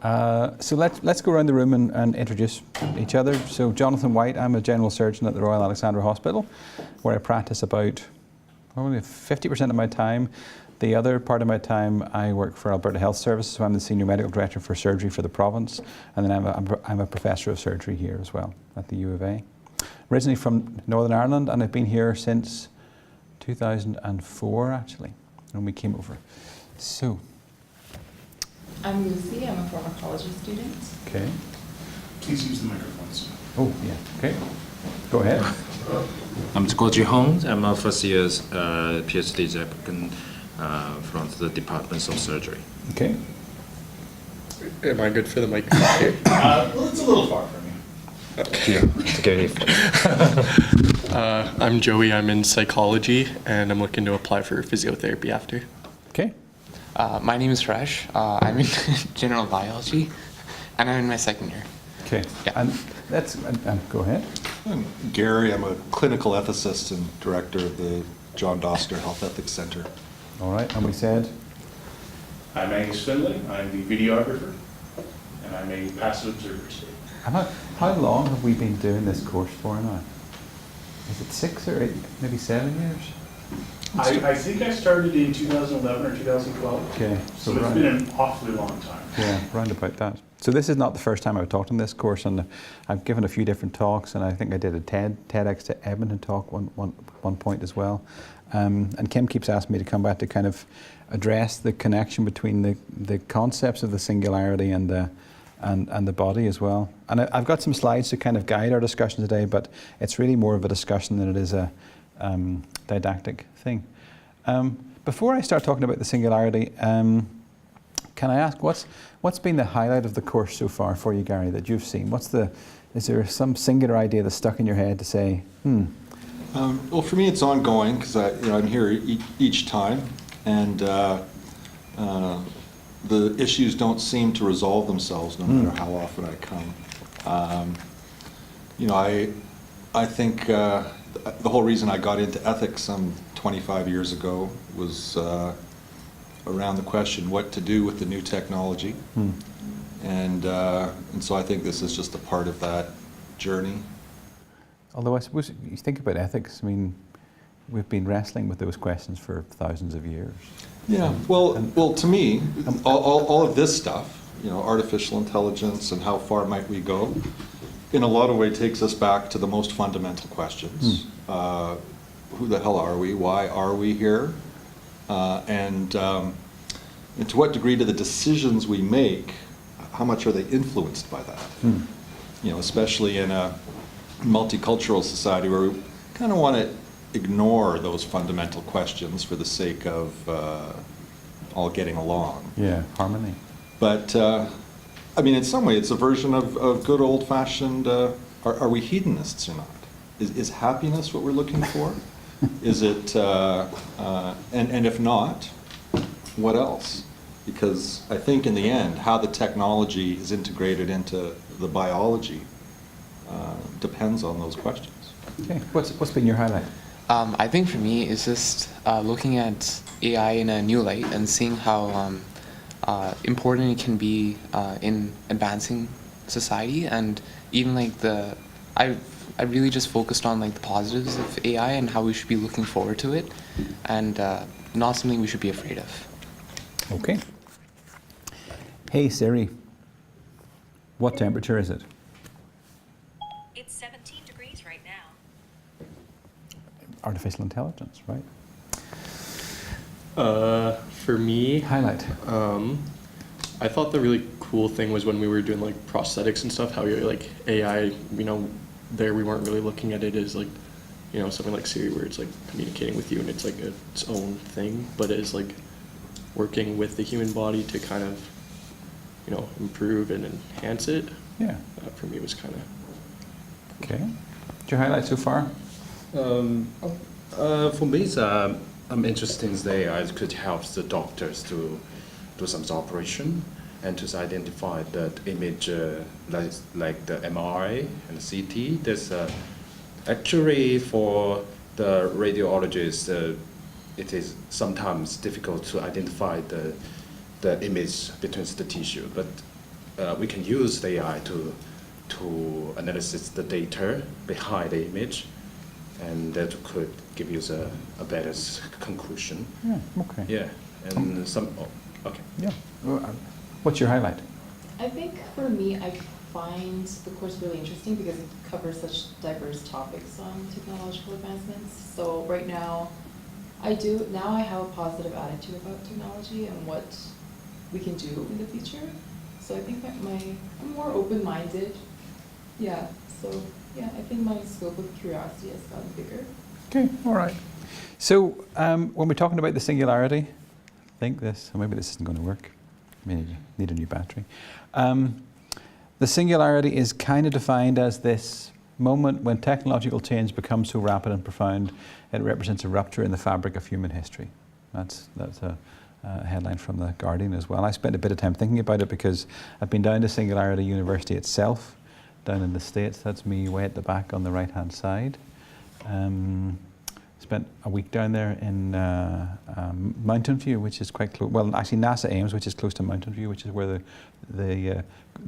So let's go around the room and introduce each other. So Jonathan White, I'm a general surgeon at the Royal Alexandra Hospital, where I practice about probably 50% of my time. The other part of my time I work for Alberta Health Services, so I'm the Senior Medical Director for Surgery for the province, and then I'm a Professor of Surgery here as well at the U of A. Originally from Northern Ireland, and I've been here since 2004 actually, when we came over. So. I'm Lucy, I'm a pharmacology student. Okay. Please use the microphones. Oh, yeah, okay. Go ahead. I'm Koji Hong. I'm a first year's PhD applicant from the Department of Surgery. Okay. Am I good for the microphone here? Well, it's a little far from you. Okay. I'm Joey. I'm in psychology, and I'm looking to apply for physiotherapy after. Okay. My name is Rash. I'm in general biology, and I'm in my second year. Okay. Yeah. And let's go ahead. I'm Gary. I'm a clinical ethicist and director of the John Doster Health Ethics Center. All right. And we said. I'm Angus Finlay. I'm the videographer, and I'm a passive observer today. And how long have we been doing this course for now? Is it 6 or 8, maybe 7 years? I think I started in 2011 or 2012. Okay. So it's been an awfully long time. Yeah, round about that. So this is not the first time I've taught in this course, and I've given a few different talks, and I think I did a TEDx to Edmonton talk one point as well. And Kim keeps asking me to come back to kind of address the connection between the concepts of the singularity and the body as well. And I've got some slides to kind of guide our discussion today, but it's really more of a discussion than it is a didactic thing. Before I start talking about the singularity, can I ask what's been the highlight of the course so far for you, Gary, that you've seen? Is there some singular idea that's stuck in your head to say, Well, for me, it's ongoing because I'm here each time, and the issues don't seem to resolve themselves no matter how often I come. I think the whole reason I got into ethics some 25 years ago was around the question what to do with the new technology, and so I think this is just a part of that journey. although I suppose you think about ethics, I mean, we've been wrestling with those questions for thousands of years. Yeah, well, to me, all of this stuff, artificial intelligence and how far might we go, in a lot of ways takes us back to the most fundamental questions. Who the hell are we? Why are we here? And to what degree do the decisions we make, how much are they influenced by that? Especially in a multicultural society where we kind of want to ignore those fundamental questions for the sake of all getting along. Yeah, harmony. But in some way, it's a version of good old-fashioned. Are we hedonists or not? Is happiness what we're looking for? Is it? And if not, what else? Because I think in the end, how the technology is integrated into the biology depends on those questions. Okay, what's been your highlight? I think for me, it's just looking at AI in a new light and seeing how important it can be in advancing society, and even I really just focused on the positives of AI and how we should be looking forward to it, and not something we should be afraid of. Okay. Hey Siri, what temperature is it? It's 17 degrees right now. Artificial intelligence, right? For me, Highlight. I thought the really cool thing was when we were doing prosthetics and stuff, how you're AI, there we weren't really looking at it as something like Siri where it's communicating with you and it's its own thing, but it is working with the human body to kind of improve and enhance it. Yeah. For me was kind of. Okay. What's your highlight so far? For me, I'm interested in the AI could help the doctors to do some operation and to identify the image like the MRI and the CT. There's actually for the radiologist, it is sometimes difficult to identify the image between the tissue, but we can use the AI to analyze the data behind the image, and that could give you a better conclusion. Yeah, okay. Yeah, and okay. Yeah. What's your highlight? I think for me, I find the course really interesting because it covers such diverse topics on technological advancements. So right now, I have a positive attitude about technology and what we can do in the future. So I think that I'm more open-minded. Yeah, so yeah, I think my scope of curiosity has gotten bigger. Okay, all right. So when we're talking about the singularity, I think this, or maybe this isn't going to work. Maybe need a new battery. The singularity is kind of defined as this moment when technological change becomes so rapid and profound, it represents a rupture in the fabric of human history. That's a headline from The Guardian as well. I spent a bit of time thinking about it because I've been down to Singularity University itself, down in the States. That's me way at the back on the right-hand side. Spent a week down there in Mountain View, which is quite close. Well, actually NASA Ames, which is close to Mountain View, which is where the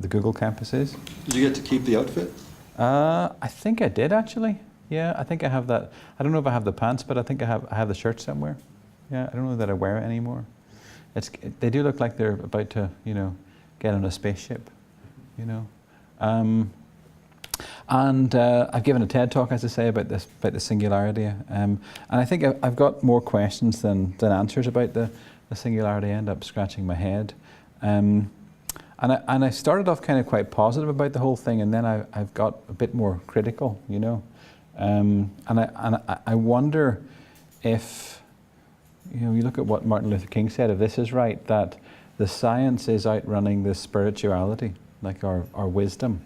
Google campus is. Did you get to keep the outfit? I think I did actually. Yeah, I think I have that. I don't know if I have the pants, but I think I have the shirt somewhere. Yeah, I don't know that I wear it anymore. They do look like they're about to, get on a spaceship, And I've given a TED talk, as I say, about the singularity. And I think I've got more questions than answers about the singularity. I end up scratching my head. And I started off kind of quite positive about the whole thing, and then I've got a bit more critical, And I wonder if, you look at what Martin Luther King said, if this is right, that the science is outrunning the spirituality, like our wisdom.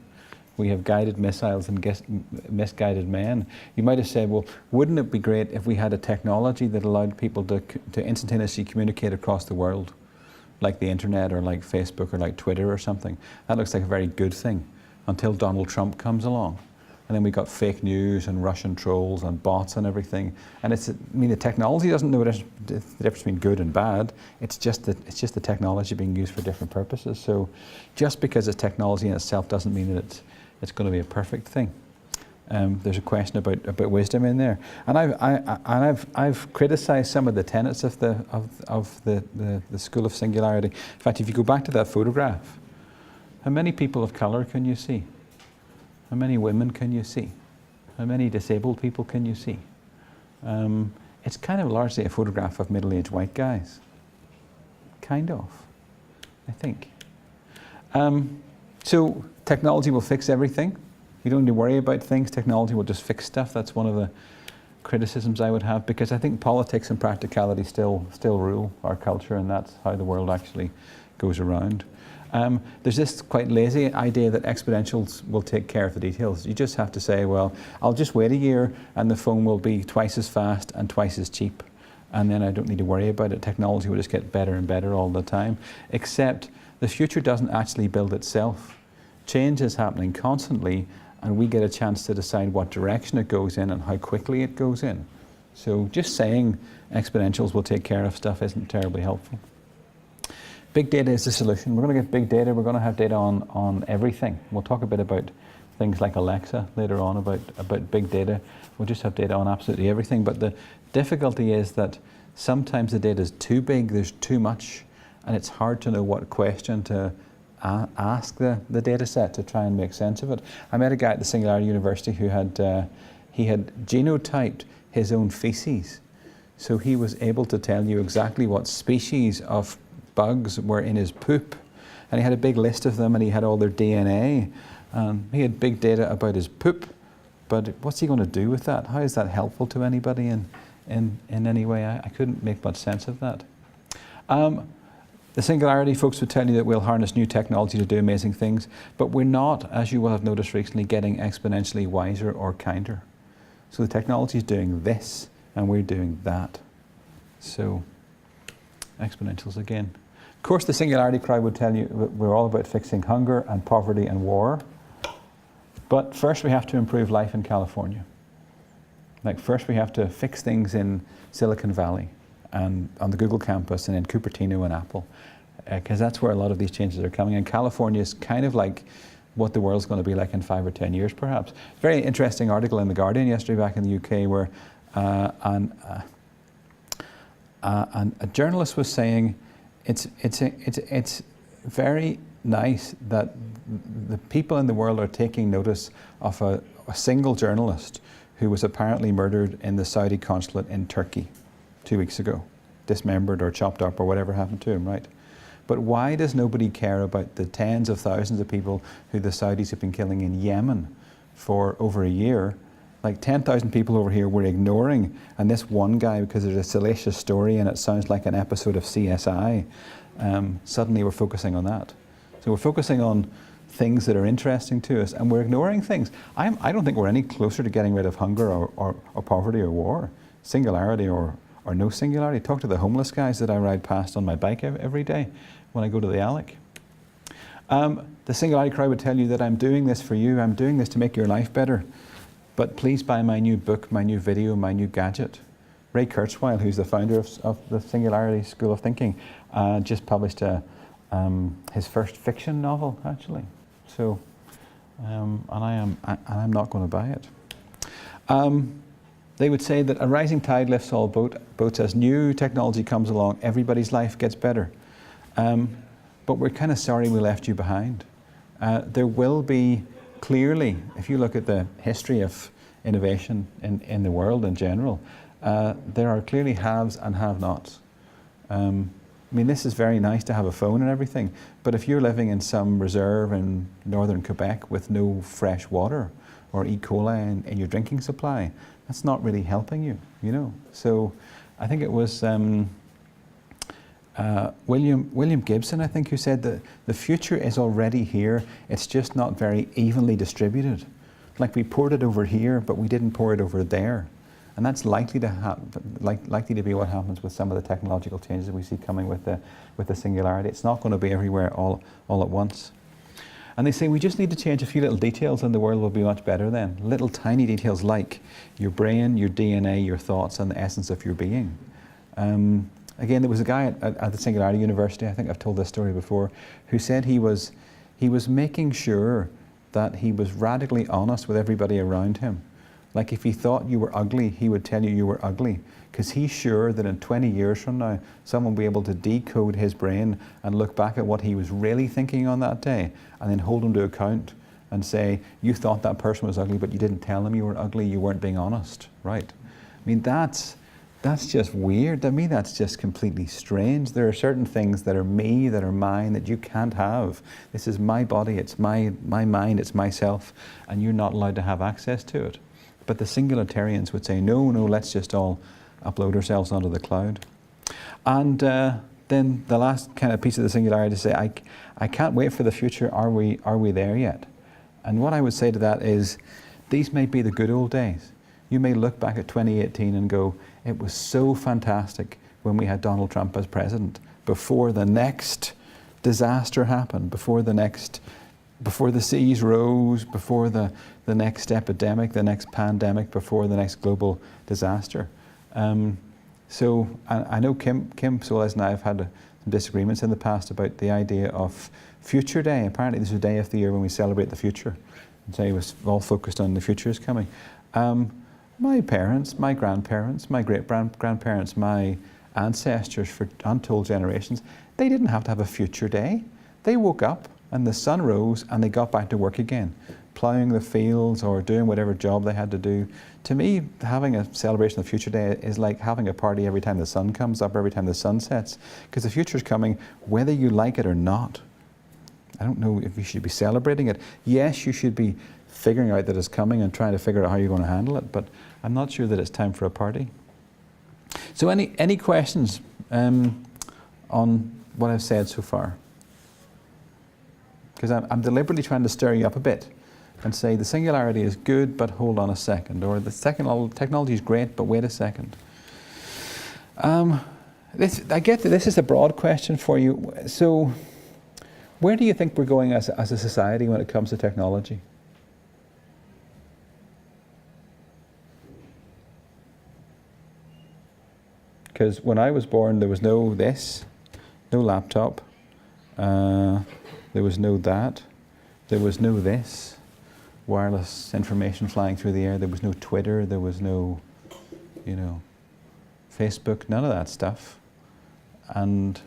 We have guided missiles and misguided men. You might have said, well, wouldn't it be great if we had a technology that allowed people to instantaneously communicate across the world, like the internet or like Facebook or like Twitter or something? That looks like a very good thing until Donald Trump comes along. And then we got fake news and Russian trolls and bots and everything. And the technology doesn't know the difference between good and bad. It's just the technology being used for different purposes. So just because it's technology in itself doesn't mean that it's going to be a perfect thing. There's a question about wisdom in there, and I've criticised some of the tenets of the School of Singularity. In fact, if you go back to that photograph, how many people of colour can you see? How many women can you see? How many disabled people can you see? It's kind of largely a photograph of middle-aged white guys. Kind of, I think. So technology will fix everything. You don't need to worry about things. Technology will just fix stuff. That's one of the criticisms I would have, because I think politics and practicality still rule our culture, and that's how the world actually goes around. There's this quite lazy idea that exponentials will take care of the details. You just have to say, well, I'll just wait a year and the phone will be twice as fast and twice as cheap, and then I don't need to worry about it. Technology will just get better and better all the time, except the future doesn't actually build itself. Change is happening constantly, and we get a chance to decide what direction it goes in and how quickly it goes in. So just saying exponentials will take care of stuff isn't terribly helpful. Big data is the solution. We're going to get big data. We're going to have data on everything. We'll talk a bit about things like Alexa later on, about big data. We'll just have data on absolutely everything. But the difficulty is that sometimes the data is too big, there's too much, and it's hard to know what question to ask the data set to try and make sense of it. I met a guy at the Singularity University who had he had genotyped his own feces. So he was able to tell you exactly what species of bugs were in his poop. And he had a big list of them, and he had all their DNA. He had big data about his poop, but what's he going to do with that? How is that helpful to anybody in any way? I couldn't make much sense of that. The Singularity folks would tell you that we'll harness new technology to do amazing things, but we're not, as you will have noticed recently, getting exponentially wiser or kinder. So the technology is doing this, and we're doing that. So, exponentials again. Of course, the Singularity Cry would tell you we're all about fixing hunger and poverty and war. But first we have to improve life in California. Like first we have to fix things in Silicon Valley and on the Google campus and in Cupertino and Apple. because that's where a lot of these changes are coming. And California is kind of like what the world's going to be like in 5 or 10 years, perhaps. Very interesting article in The Guardian yesterday back in the UK where and a journalist was saying it's very nice that the people in the world are taking notice of a single journalist who was apparently murdered in the Saudi consulate in Turkey 2 weeks ago, dismembered or chopped up or whatever happened to him, right? But why does nobody care about the tens of thousands of people who the Saudis have been killing in Yemen for over a year? Like 10,000 people over here we're ignoring, and this one guy, because there's a salacious story and it sounds like an episode of CSI, suddenly we're focusing on that. So we're focusing on things that are interesting to us, and we're ignoring things. I don't think we're any closer to getting rid of hunger or poverty or war, singularity or no singularity. Talk to the homeless guys that I ride past on my bike every day when I go to the ALEC. The Singularity Cry would tell you that I'm doing this for you, I'm doing this to make your life better, but please buy my new book, my new video, my new gadget. Ray Kurzweil, who's the founder of the Singularity School of Thinking, just published his first fiction novel, actually. So, and I'm not going to buy it. They would say that a rising tide lifts all boats. As new technology comes along, everybody's life gets better. But we're kind of sorry we left you behind. There will be, clearly, if you look at the history of innovation in the world in general, there are clearly haves and have-nots. I mean, this is very nice to have a phone and everything, but if you're living in some reserve in northern Quebec with no fresh water or E. coli in your drinking supply, that's not really helping you, you know. So I think it was William Gibson, I think, who said that the future is already here, it's just not very evenly distributed. Like we poured it over here, but we didn't pour it over there. And that's likely to likely to be what happens with some of the technological changes we see coming with the singularity. It's not going to be everywhere all at once. And they say we just need to change a few little details and the world will be much better then. Little tiny details like your brain, your DNA, your thoughts, and the essence of your being. Again, there was a guy at the Singularity University, I think I've told this story before, who said he was making sure that he was radically honest with everybody around him. Like if he thought you were ugly, he would tell you were ugly, because he's sure that in 20 years from now, someone will be able to decode his brain and look back at what he was really thinking on that day and then hold him to account and say, you thought that person was ugly, but you didn't tell them you were ugly, you weren't being honest, right? I mean, that's just weird. To me, that's just completely strange. There are certain things that are me, that are mine, that you can't have. This is my body, it's my mind, it's myself, and you're not allowed to have access to it. But the singularitarians would say, no, let's just all upload ourselves onto the cloud. And then the last kind of piece of the singularity to say, I can't wait for the future, are we there yet? And what I would say to that is, these may be the good old days. You may look back at 2018 and go, it was so fantastic when we had Donald Trump as president, before the next disaster happened, before the seas rose, before the next epidemic, the next pandemic, before the next global disaster. So I know Kim Solis and I have had some disagreements in the past about the idea of Future Day. Apparently this is a day of the year when we celebrate the future. And say it was all focused on the future is coming. My parents, my grandparents, my great-grandparents, my ancestors for untold generations, they didn't have to have a future day. They woke up and the sun rose and they got back to work again, ploughing the fields or doing whatever job they had to do. To me, having a celebration of Future Day is like having a party every time the sun comes up, every time the sun sets, because the future is coming whether you like it or not. I don't know if you should be celebrating it. Yes, you should be figuring out that it's coming and trying to figure out how you're going to handle it, but I'm not sure that it's time for a party. So any questions on what I've said so far? Because I'm deliberately trying to stir you up a bit and say the singularity is good, but hold on a second, or the technology is great, but wait a second. I get that this is a broad question for you. So where do you think we're going as a society when it comes to technology? Because when I was born, there was no this, no laptop, There was no that. There was no this. Wireless information flying through the air. There was no Twitter. There was no, Facebook. None of that stuff. And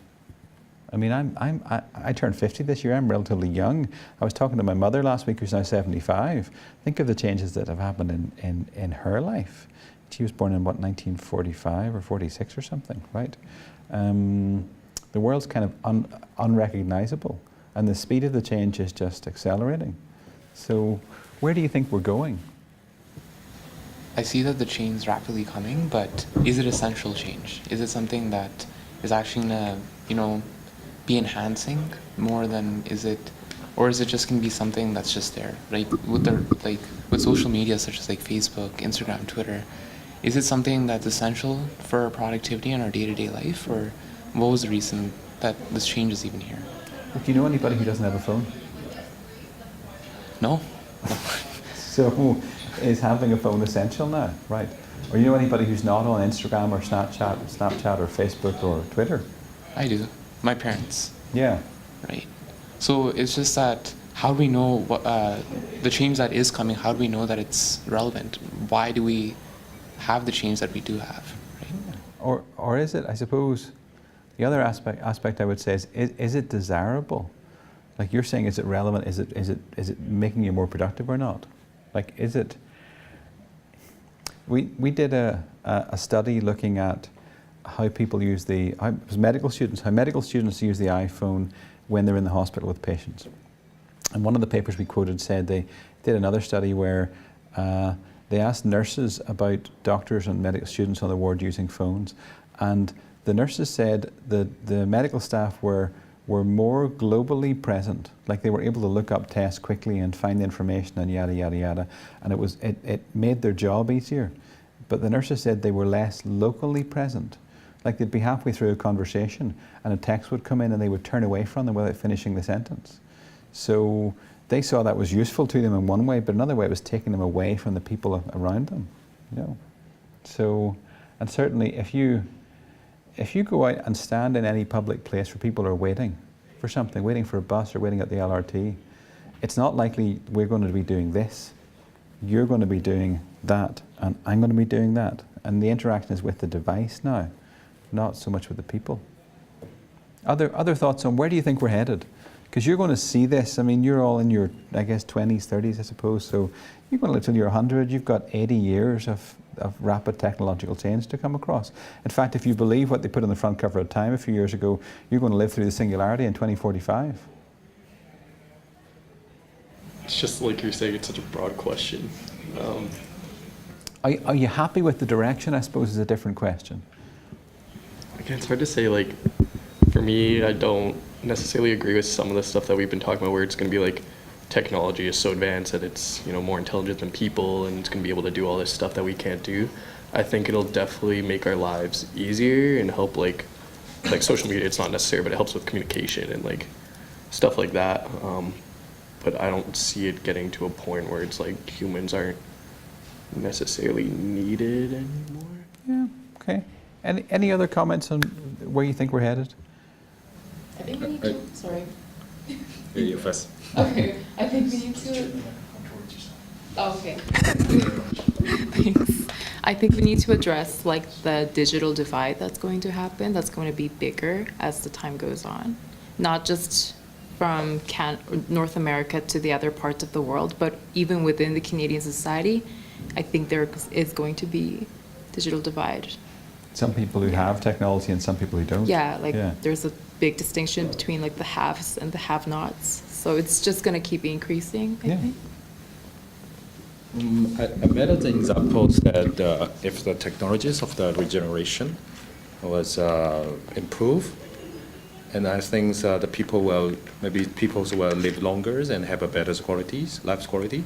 I mean, I turned 50 this year. I'm relatively young. I was talking to my mother last week, who's now 75. Think of the changes that have happened in her life. She was born in, 1945 or 46 or something, right? The world's kind of unrecognizable, and the speed of the change is just accelerating. So where do you think we're going? I see that the change is rapidly coming, but is it essential change? Is it something that is actually gonna, be enhancing more than or is it just gonna be something that's just there? Like with social media such as like Facebook, Instagram, Twitter, is it something that's essential for our productivity in our day-to-day life, or what was the reason that this change is even here? Do you know anybody who doesn't have a phone? No. So is having a phone essential now, right? Or you know anybody who's not on Instagram or Snapchat or Facebook or Twitter? I do. My parents. Yeah. Right. So it's just that, how do we know what the change that is coming? How do we know that it's relevant? Why do we have the change that we do have? Right? Or is it? I suppose the other aspect I would say is it desirable? Like you're saying, is it relevant? Is it making you more productive or not? Like, is it? We did a study looking at how people use how medical students use the iPhone when they're in the hospital with patients. And one of the papers we quoted said they did another study where they asked nurses about doctors and medical students on the ward using phones, and the nurses said that the medical staff were more globally present, like they were able to look up tests quickly and find the information and yada yada yada, and it made their job easier. But the nurses said they were less locally present. Like they'd be halfway through a conversation and a text would come in and they would turn away from them without finishing the sentence. So they saw that was useful to them in one way, but another way it was taking them away from the people around them. So, and certainly if you go out and stand in any public place where people are waiting for something, waiting for a bus or waiting at the LRT, it's not likely we're going to be doing this. You're going to be doing that, and I'm going to be doing that. And the interaction is with the device now, not so much with the people. Other thoughts on where do you think we're headed? Because you're going to see this. I mean, you're all in your, 20s, 30s, I suppose. So you're going to live till you're 100. You've got 80 years of rapid technological change to come across. In fact, if you believe what they put on the front cover of Time a few years ago, you're going to live through the singularity in 2045. It's just like you're saying, it's such a broad question. Are you happy with the direction, I suppose, is a different question. Again, it's hard to say, like, for me, I don't necessarily agree with some of the stuff that we've been talking about where it's going to be like technology is so advanced that it's, more intelligent than people and it's going to be able to do all this stuff that we can't do. I think it'll definitely make our lives easier and help like social media, it's not necessary, but it helps with communication and like stuff like that. But I don't see it getting to a point where it's like humans aren't necessarily needed anymore. Yeah, okay. Any other comments on where you think we're headed? I think we need to, sorry. You first. Okay, I think we need to. Oh, okay. Thanks. I think we need to address like the digital divide that's going to happen. That's going to be bigger as the time goes on, not just from North America to the other parts of the world, but even within the Canadian society, I think there is going to be digital divide. Some people who have technology and some people who don't. Yeah, there's a big distinction between like the haves and the have-nots. So it's just going to keep increasing, I think. I made an example that if the technologies of the regeneration was improved, and I think the people will live longer and have a better life quality,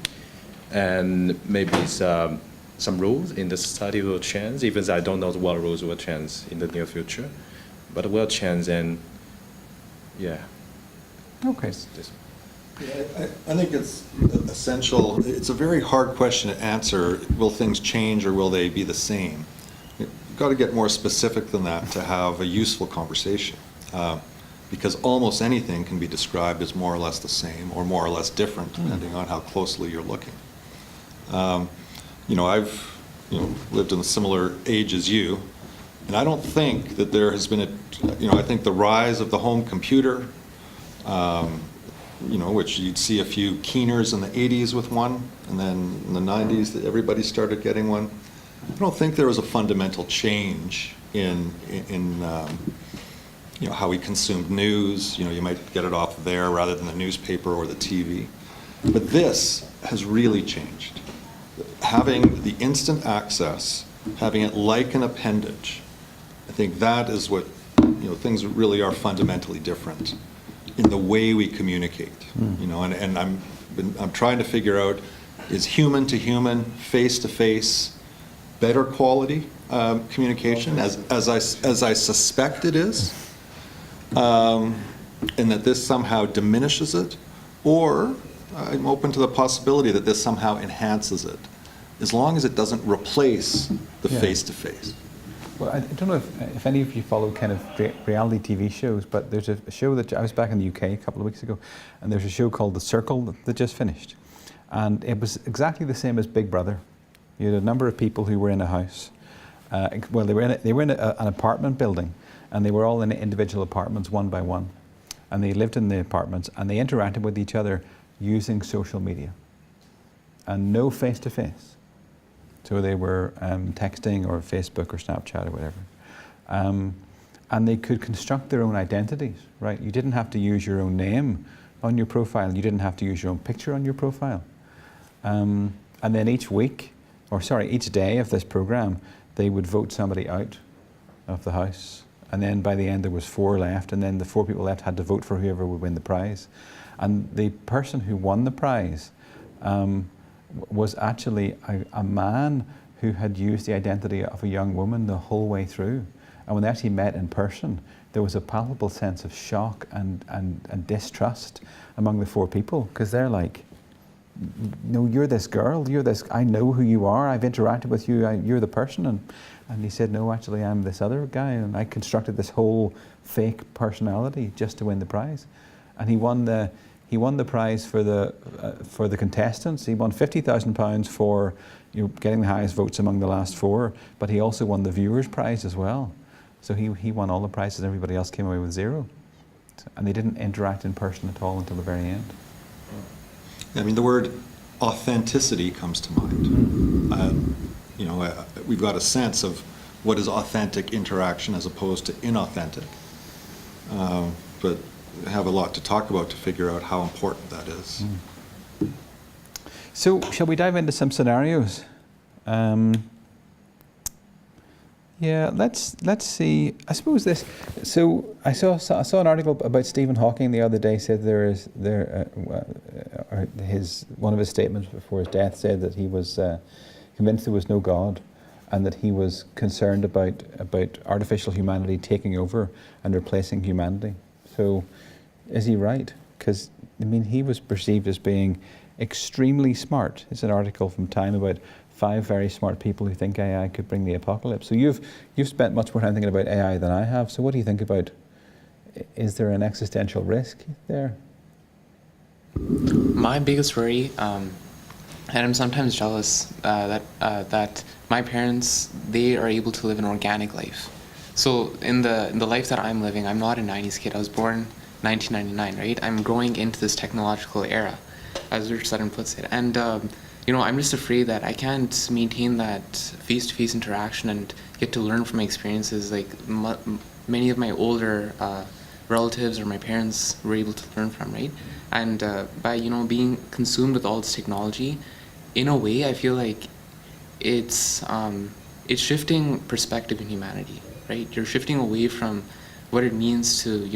and maybe some rules in the society will change, even though I don't know what rules will change in the near future, but will change and yeah. Okay. I think it's essential. It's a very hard question to answer. Will things change or will they be the same? You've got to get more specific than that to have a useful conversation. because almost anything can be described as more or less the same or more or less different, depending on how closely you're looking. I've lived in a similar age as you, and I don't think that there has been I think the rise of the home computer, which you'd see a few keeners in the 80s with one, and then in the 90s that everybody started getting one. I don't think there was a fundamental change in how we consumed news. You might get it off there rather than the newspaper or the TV. But this has really changed. Having the instant access, having it like an appendage, I think that is what, things really are fundamentally different in the way we communicate. And I'm trying to figure out, is human to human, face to face, better quality communication, as I suspect it is, and that this somehow diminishes it, or I'm open to the possibility that this somehow enhances it, as long as it doesn't replace the face-to-face. Well, I don't know if any of you follow kind of reality TV shows, but there's a show that I was back in the UK a couple of weeks ago, and there's a show called The Circle that just finished, and it was exactly the same as Big Brother. You had a number of people who were in a house. They were in an apartment building, and they were all in individual apartments, one by one, and they lived in the apartments, and they interacted with each other using social media, and no face-to-face. So they were texting or Facebook or Snapchat or whatever. And they could construct their own identities, right? You didn't have to use your own name on your profile. You didn't have to use your own picture on your profile. And then each day of this program, they would vote somebody out of the house. And then by the end, there was 4 left. And then the 4 people left had to vote for whoever would win the prize. And the person who won the prize was actually a man who had used the identity of a young woman the whole way through. And when they actually met in person, there was a palpable sense of shock and distrust among the 4 people, because they're like, no, you're this girl, I know who you are, I've interacted with you, you're the person. And he said, no, actually I'm this other guy, and I constructed this whole fake personality just to win the prize. And he won the prize for the contestants. He won £50,000 for getting the highest votes among the last 4, but he also won the viewers' prize as well. So he won all the prizes, and everybody else came away with 0. And they didn't interact in person at all until the very end. I mean, the word authenticity comes to mind. We've got a sense of what is authentic interaction as opposed to inauthentic. But have a lot to talk about to figure out how important that is. So, shall we dive into some scenarios? Let's see. I suppose this. So I saw an article about Stephen Hawking the other day. Said one of his statements before his death said that he was convinced there was no God, and that he was concerned about artificial humanity taking over and replacing humanity. So, is he right? Because he was perceived as being extremely smart. It's an article from Time about 5 very smart people who think AI could bring the apocalypse. So you've spent much more time thinking about AI than I have. So what do you think about? Is there an existential risk there? My biggest worry, and I'm sometimes jealous that my parents, they are able to live an organic life. So in the life that I'm living, I'm not a 90s kid. I was born 1999, right? I'm growing into this technological era, as Rich Sutton puts it. And, I'm just afraid that I can't maintain that face-to-face interaction and get to learn from my experiences like many of my older relatives or my parents were able to learn from, right? And by, being consumed with all this technology, in a way, I feel like it's shifting perspective in humanity, right? You're shifting away from what it means to,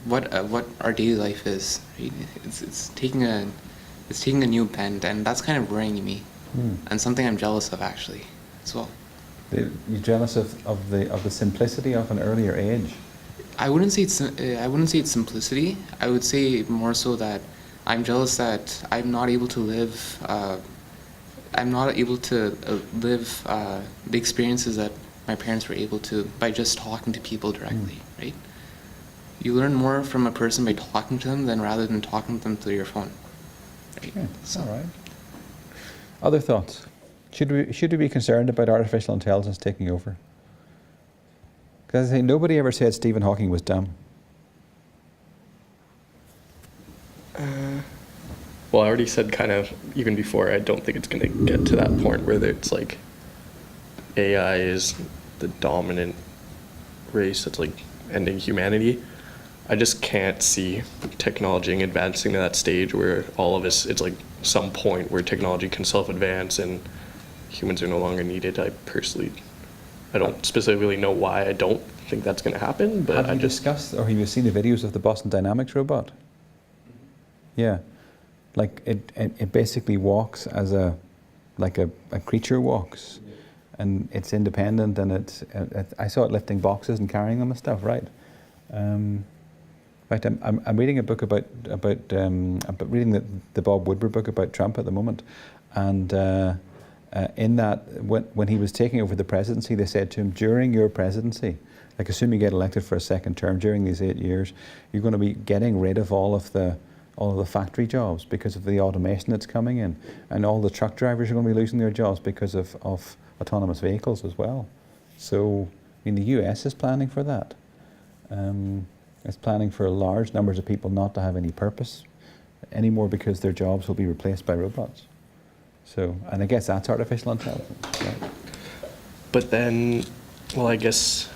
what our daily life is. Right? It's taking a new bend, and that's kind of worrying me, and something I'm jealous of actually, as well. You're jealous of the simplicity of an earlier age. I wouldn't say it's simplicity. I would say more so that I'm jealous that I'm not able to live. I'm not able to live the experiences that my parents were able to by just talking to people directly, right? You learn more from a person by talking to them than rather than talking to them through your phone. Right? Yeah, all right. Other thoughts? Should we be concerned about artificial intelligence taking over? Because I think nobody ever said Stephen Hawking was dumb. Well, I already said kind of even before, I don't think it's going to get to that point where it's like AI is the dominant race that's like ending humanity. I just can't see technology advancing to that stage where all of us, it's like some point where technology can self-advance and humans are no longer needed. I don't specifically know why I don't think that's going to happen, but Have you discussed or have you seen the videos of the Boston Dynamics robot? Yeah, like it basically walks as like a creature walks, and it's independent, and I saw it lifting boxes and carrying them and stuff, right? Right, I'm reading a book about reading the Bob Woodward book about Trump at the moment, and in that when he was taking over the presidency, they said to him, during your presidency, like assume you get elected for a second term during these 8 years, you're going to be getting rid of all of the factory jobs because of the automation that's coming in, and all the truck drivers are going to be losing their jobs because of autonomous vehicles as well. So, I mean, the US is planning for that. It's planning for large numbers of people not to have any purpose anymore because their jobs will be replaced by robots. So, and I guess that's artificial intelligence, right? But then, well, I guess,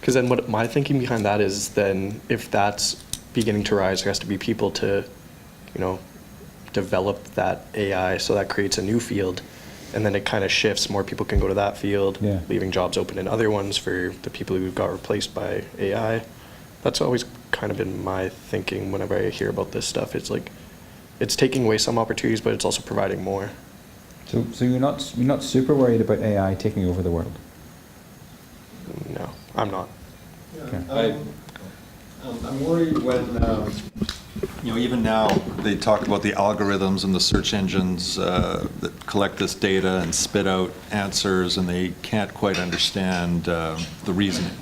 because then what my thinking behind that is then if that's beginning to rise, there has to be people to, develop that AI, so that creates a new field, and then it kind of shifts. More people can go to that field, Yeah. leaving jobs open in other ones for the people who got replaced by AI. That's always kind of been my thinking whenever I hear about this stuff. It's like, it's taking away some opportunities, but it's also providing more. So you're not super worried about AI taking over the world? No, I'm not. Okay. I'm worried when, even now they talk about the algorithms and the search engines that collect this data and spit out answers, and they can't quite understand the reasoning.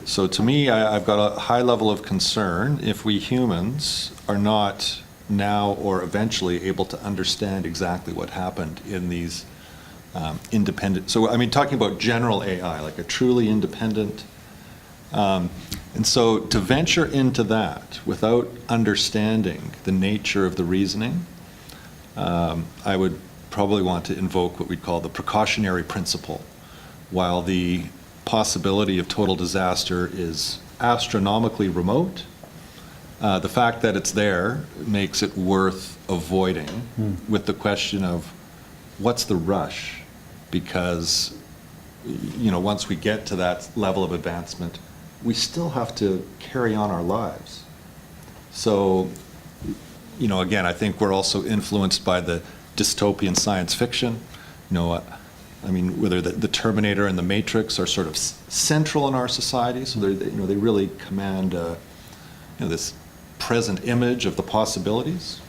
So to me, I've got a high level of concern if we humans are not now or eventually able to understand exactly what happened in these independent, so I mean talking about general AI, like a truly independent, and so to venture into that without understanding the nature of the reasoning, I would probably want to invoke what we'd call the precautionary principle. While the possibility of total disaster is astronomically remote, the fact that it's there makes it worth avoiding with the question of what's the rush? Because, once we get to that level of advancement, we still have to carry on our lives. So, again, I think we're also influenced by the dystopian science fiction. Whether the Terminator and the Matrix are sort of central in our society, so they really command this present image of the possibilities.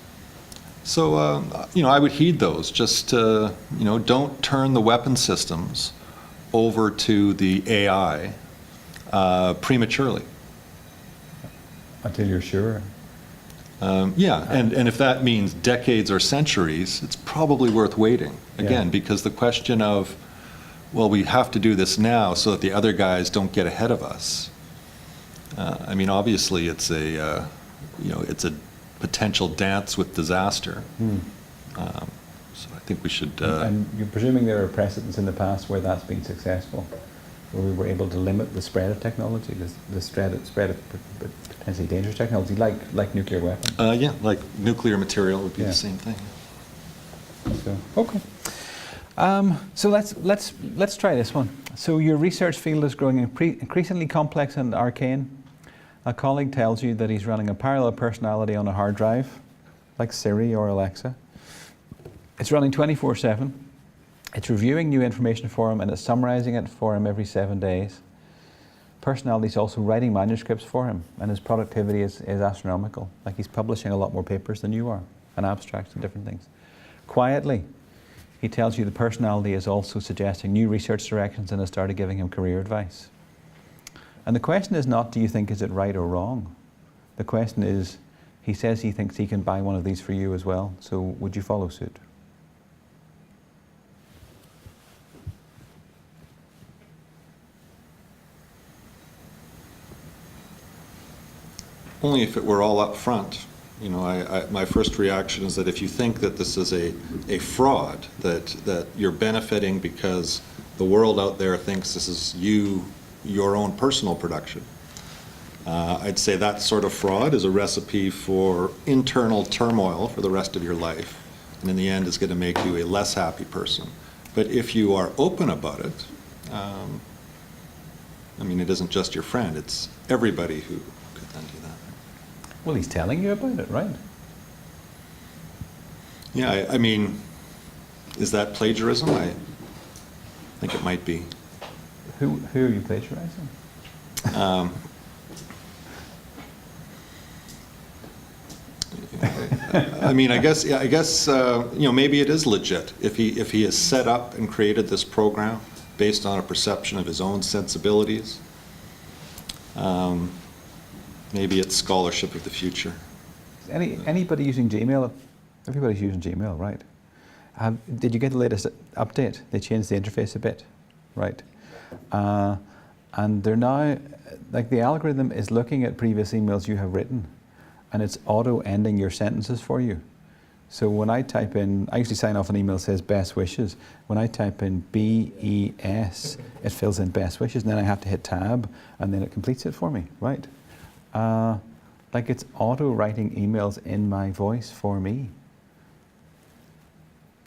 So I would heed those. Just don't turn the weapon systems over to the AI prematurely. Until you're sure. And if that means decades or centuries, it's probably worth waiting. Again, because the question of, well, we have to do this now so that the other guys don't get ahead of us. Obviously, it's a potential dance with disaster. So I think we should. And you're presuming there are precedents in the past where that's been successful, where we were able to limit the spread of technology, the spread of potentially dangerous technology, like nuclear weapons. Like nuclear material would be Yeah. the same thing. So, okay. So let's try this one. So your research field is growing increasingly complex and arcane. A colleague tells you that he's running a parallel personality on a hard drive, like Siri or Alexa. It's running 24/7. It's reviewing new information for him and it's summarizing it for him every 7 days. Personality is also writing manuscripts for him, and his productivity is astronomical. Like he's publishing a lot more papers than you are, and abstracts and different things. Quietly, He tells you the personality is also suggesting new research directions and has started giving him career advice. And the question is not, do you think is it right or wrong? The question is, he says he thinks he can buy one of these for you as well, so would you follow suit? Only if it were all up front. You know, my first reaction is that if you think that this is a fraud, that you're benefiting because the world out there thinks this is your own personal production, I'd say that sort of fraud is a recipe for internal turmoil for the rest of your life, and in the end is going to make you a less happy person. But if you are open about it, I mean, it isn't just your friend, it's everybody who could then do that. Well, he's telling you about it, right? Yeah, I mean, is that plagiarism? I think it might be. Who are you plagiarizing? I mean, I guess, you know, maybe it is legit. If he has set up and created this program based on a perception of his own sensibilities, maybe it's scholarship of the future. Anybody using Gmail? Everybody's using Gmail, right? Did you get the latest update? They changed the interface a bit, right? And they're now, like, the algorithm is looking at previous emails you have written, and it's auto-ending your sentences for you. So when I type in, I usually sign off an email that says best wishes. When I type in BES, it fills in best wishes, and then I have to hit tab, and then it completes it for me, right? Like, it's auto-writing emails in my voice for me.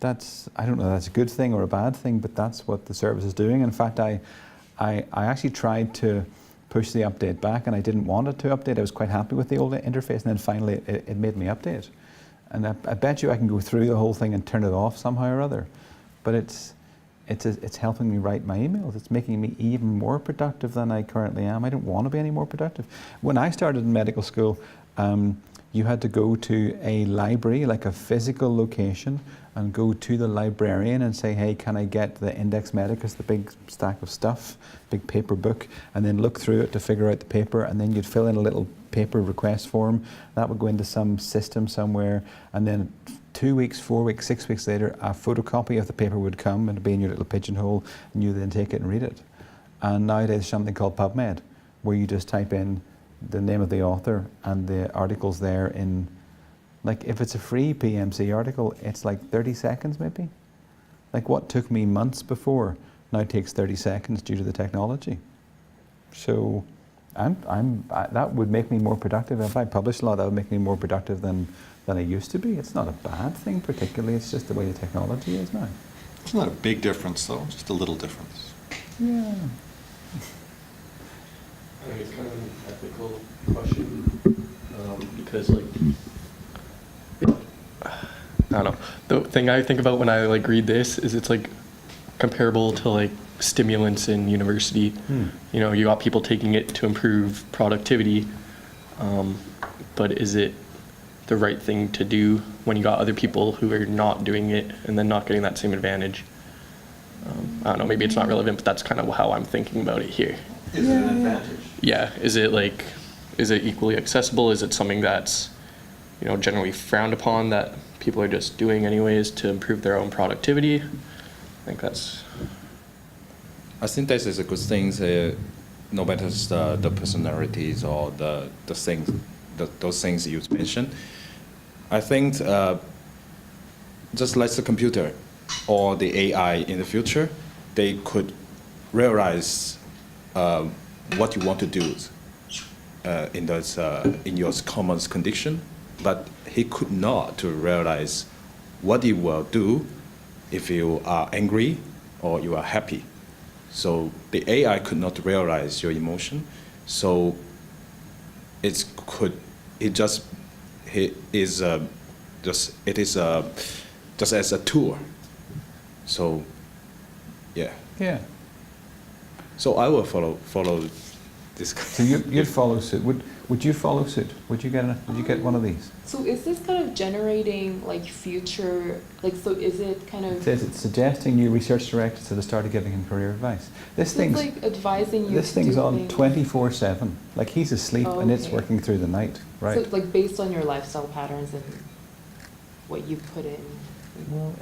That's, I don't know if that's a good thing or a bad thing, but that's what the service is doing. In fact, I actually tried to push the update back, and I didn't want it to update. I was quite happy with the old interface, and then finally it made me update. And I bet you I can go through the whole thing and turn it off somehow or other. But it's helping me write my emails. It's making me even more productive than I currently am. I don't want to be any more productive. When I started in medical school, you had to go to a library, like a physical location, and go to the librarian and say, hey, can I get the Index Medicus, the big stack of stuff, big paper book, and then look through it to figure out the paper, and then you'd fill in a little paper request form. That would go into some system somewhere, and then 2 weeks, 4 weeks, 6 weeks later, a photocopy of the paper would come and it'd be in your little pigeonhole, and you then take it and read it. And nowadays there's something called PubMed, where you just type in the name of the author and the article's there in, like, if it's a free PMC article, it's like 30 seconds maybe. Like, what took me months before now takes 30 seconds due to the technology. So that would make me more productive. If I published a lot, that would make me more productive than I used to be. It's not a bad thing particularly, it's just the way the technology is now. It's not a big difference though, just a little difference. Yeah. I think it's kind of an ethical question, because, like, I don't know. The thing I think about when I, like, read this is it's, like, comparable to, like, stimulants in university. You know, you got people taking it to improve productivity, but is it the right thing to do when you got other people who are not doing it and then not getting that same advantage? I don't know, maybe it's not relevant, but that's kind of how I'm thinking about it here. Is it an advantage? Yeah, is it equally accessible? Is it something that's, you know, generally frowned upon that people are just doing anyways to improve their own productivity? I think this is a good thing, no matter the personalities or the things, those things you mentioned. I think just like the computer or the AI in the future, they could realize what you want to do in your common condition, but he could not to realize what he will do if you are angry or you are happy. So the AI could not realize your emotion. So it is just as a tool. So yeah. Yeah. So I will follow this. So you'd follow suit. Would you follow suit? Would you get one of these? So is this kind of generating like future, like, so is it kind It of, says it's suggesting new research directions to the start of giving him career advice. This so it's thing's like advising you this to thing's do on things? 24/7. Like he's asleep and it's Okay. working through the night, right? So it's like based on your lifestyle patterns and what you put in. Well,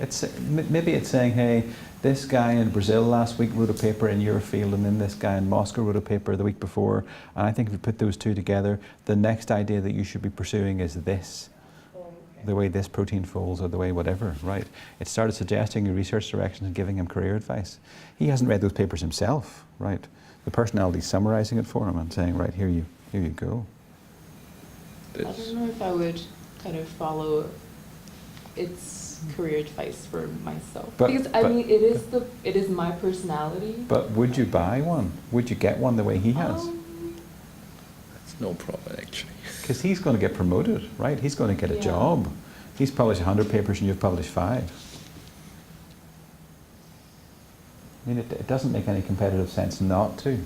maybe it's saying, hey, this guy in Brazil last week wrote a paper in your field, and then this guy in Moscow wrote a paper the week before. And I think if you put those two together, the next idea that you should be pursuing is this. The way this protein folds, or the way whatever, right? It started suggesting your research directions and giving him career advice. He hasn't read those papers himself, right? The personality's summarizing it for him and saying, right, here you go. I don't know if I would kind of follow its career advice for myself. But- Because I mean, it is my personality. But would you buy one? Would you get one the way he has? It's no problem, actually. Because he's going to get promoted, right? He's going to get a Yeah. job. He's published 100 papers and you've published 5. I mean, it doesn't make any competitive sense not to.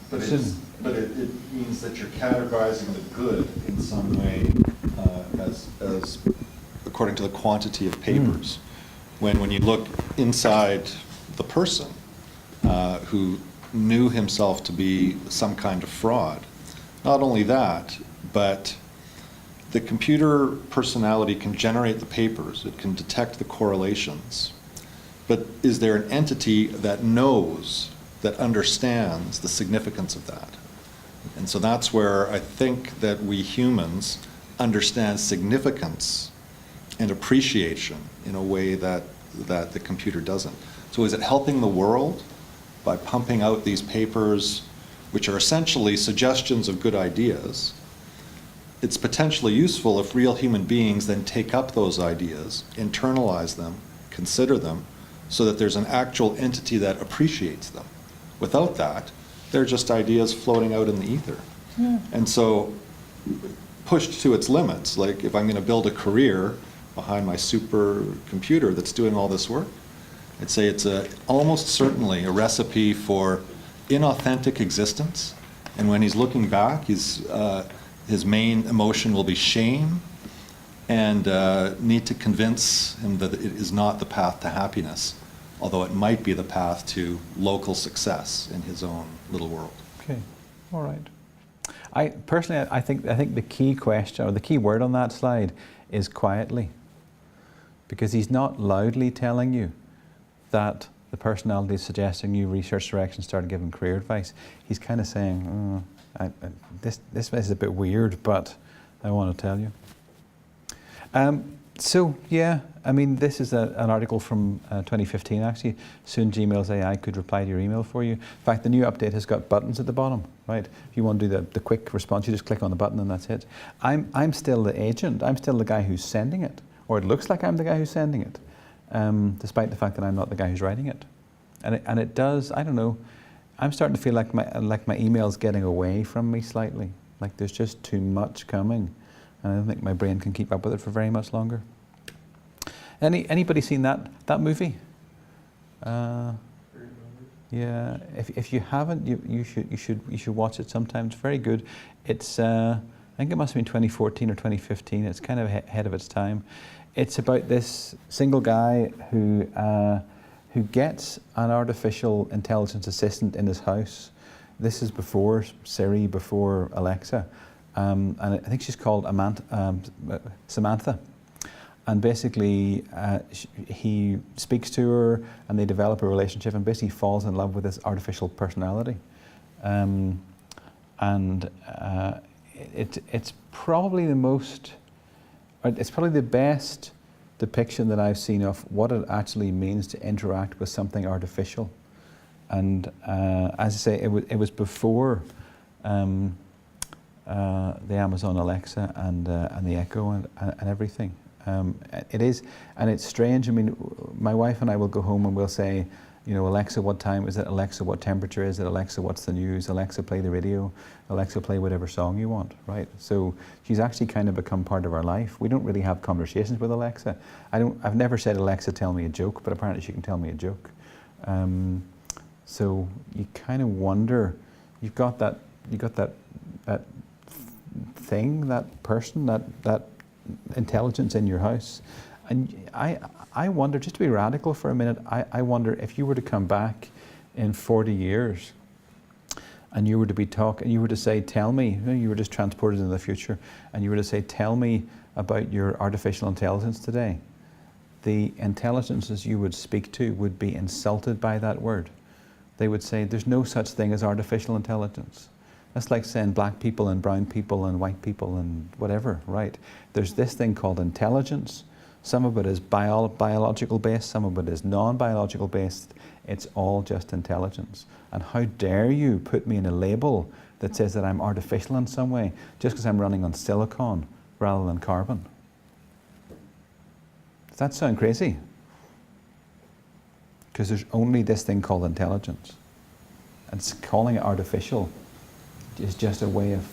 But, It shouldn't. it means that you're categorizing the good in some way as according to the quantity of papers. When you look inside the person who knew himself to be some kind of fraud, not only that, but the computer personality can generate the papers, it can detect the correlations, but is there an entity that knows, that understands the significance of that? And so that's where I think that we humans understand significance and appreciation in a way that the computer doesn't. So is it helping the world by pumping out these papers, which are essentially suggestions of good ideas? It's potentially useful if real human beings then take up those ideas, internalize them, consider them, so that there's an actual entity that appreciates them. Without that, they're just ideas floating out in the ether. Yeah. And so, pushed to its limits, like if I'm going to build a career behind my supercomputer that's doing all this work, I'd say it's almost certainly a recipe for inauthentic existence. And when he's looking back, his main emotion will be shame and need to convince him that it is not the path to happiness, although it might be the path to local success in his own little world. Okay, all right. I think the key question, or the key word on that slide, is quietly. Because he's not loudly telling you that the personality is suggesting new research directions, start giving career advice. He's kind of saying, this is a bit weird, but I want to tell you. So yeah, I mean, this is an article from 2015 actually. Soon Gmail's AI could reply to your email for you. In fact, the new update has got buttons at the bottom, right? If you want to do the quick response, you just click on the button and that's it. I'm still the agent. I'm still the guy who's sending it, or it looks like I'm the guy who's sending it, despite the fact that I'm not the guy who's writing it. And it does, I don't know, I'm starting to feel like my email's getting away from me slightly. Like there's just too much coming. And I don't think my brain can keep up with it for very much longer. Anybody seen that movie? Yeah. If you haven't, you should watch it sometime. It's very good. It's I think it must have been 2014 or 2015. It's kind of ahead of its time. It's about this single guy who gets an artificial intelligence assistant in his house. This is before Siri, before Alexa. And I think she's called Samantha. And basically, he speaks to her and they develop a relationship and basically falls in love with this artificial personality. It's probably it's probably the best depiction that I've seen of what it actually means to interact with something artificial. And as I say, it was before the Amazon Alexa and the Echo and everything. It is, and it's strange. I mean, my wife and I will go home and we'll say, you know, Alexa, what time is it? Alexa, what temperature is it? Alexa, what's the news? Alexa, play the radio. Alexa, play whatever song you want, right? So she's actually kind of become part of our life. We don't really have conversations with Alexa. I've never said, Alexa, tell me a joke, but apparently she can tell me a joke. So you kind of wonder, you've got that that thing, that person, that intelligence in your house. And I wonder, just to be radical for a minute, I wonder if you were to come back in 40 years and you were to be talking, you were to say, tell me, you were just transported into the future, and you were to say, tell me about your artificial intelligence today. The intelligences you would speak to would be insulted by that word. They would say, there's no such thing as artificial intelligence. That's like saying black people and brown people and white people and whatever, right? There's this thing called intelligence. Some of it is biological based, some of it is non-biological based. It's all just intelligence. And how dare you put me in a label that says that I'm artificial in some way just because I'm running on silicon rather than carbon? Does that sound crazy? Because there's only this thing called intelligence. And calling it artificial is just a way of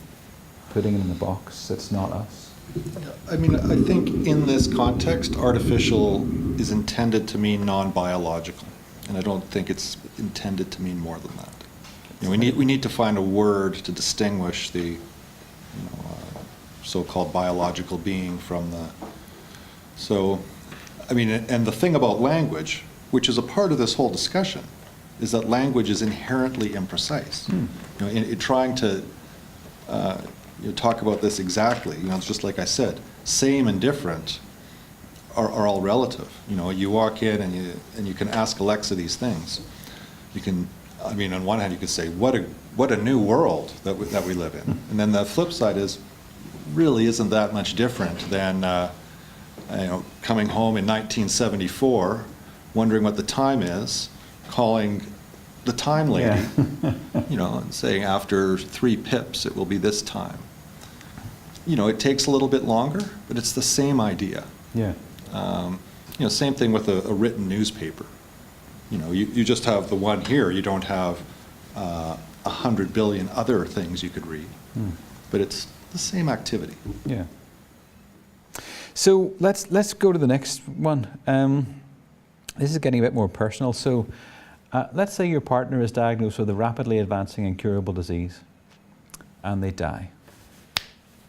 putting it in the box that's not us. I mean, I think in this context, artificial is intended to mean non-biological, and I don't think it's intended to mean more than that. You know, we need to find a word to distinguish the so-called biological being from the. So, I mean, and the thing about language, which is a part of this whole discussion, is that language is inherently imprecise. You know, in trying to talk about this exactly, it's just like I said, same and different are all relative. You know, you walk in and you can ask Alexa these things. You can, I mean, on one hand you could say, what a new world that we live in, and then the flip side is, really isn't that much different than coming home in 1974, wondering what the time is, calling the time lady, and saying after 3 pips it will be this time. It takes a little bit longer, but it's the same idea. Yeah. Same thing with a written newspaper. You just have the one here. You don't have 100 billion other things you could read, but it's the same activity. Yeah. So let's go to the next one. This is getting a bit more personal. So let's say your partner is diagnosed with a rapidly advancing incurable disease and they die.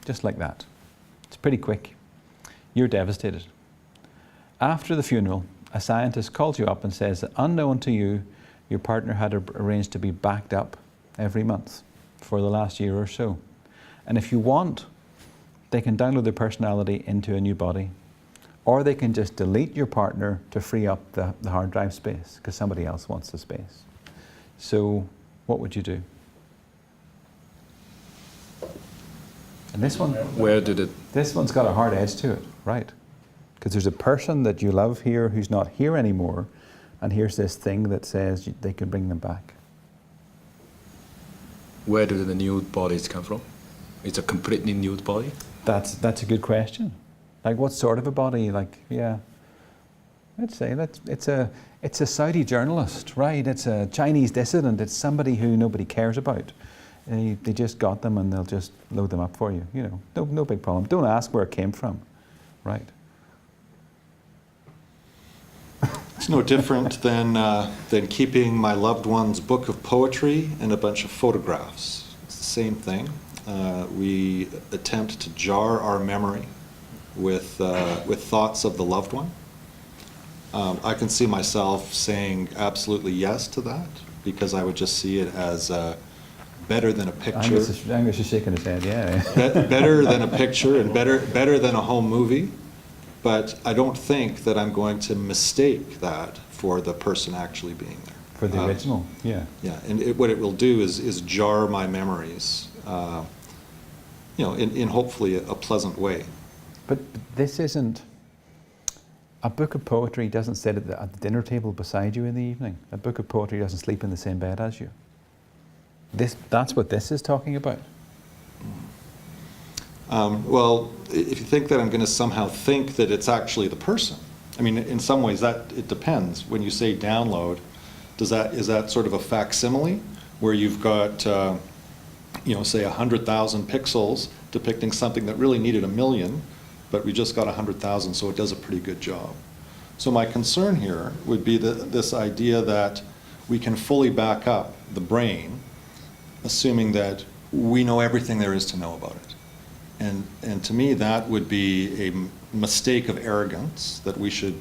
Just like that. It's pretty quick. You're devastated. After the funeral, a scientist calls you up and says that unknown to you, your partner had arranged to be backed up every month for the last year or so. And if you want, they can download their personality into a new body, or they can just delete your partner to free up the hard drive space because somebody else wants the space. So what would you do? And this one, this one's got a hard edge to it, right? Because there's a person that you love here who's not here anymore, and here's this thing that says they can bring them back. Where do the new bodies come from? It's a completely nude body? That's a good question. Like, what sort of a body? Like, yeah, let's say it's a Saudi journalist, right? It's a Chinese dissident. It's somebody who nobody cares about. They just got them and they'll just load them up for you. No big problem. Don't ask where it came from, right? It's no different than keeping my loved one's book of poetry and a bunch of photographs. It's the same thing. We attempt to jar our memory with thoughts of the loved one. I can see myself saying absolutely yes to that, because I would just see it as better than a picture. Angus is shaking his head, yeah. Better than a picture and better than a home movie. But I don't think that I'm going to mistake that for the person actually being there. For the original, yeah. Yeah, and what it will do is jar my memories, in hopefully a pleasant way. But this isn't, a book of poetry doesn't sit at the dinner table beside you in the evening. A book of poetry doesn't sleep in the same bed as you. That's what this is talking about. Well, if you think that I'm going to somehow think that it's actually the person, I mean, in some ways that it depends. When you say download, is that sort of a facsimile where you've got, say 100,000 pixels depicting something that really needed 1 million, but we just got 100,000, so it does a pretty good job. So my concern here would be this idea that we can fully back up the brain, assuming that we know everything there is to know about it. And to me, that would be a mistake of arrogance, that we should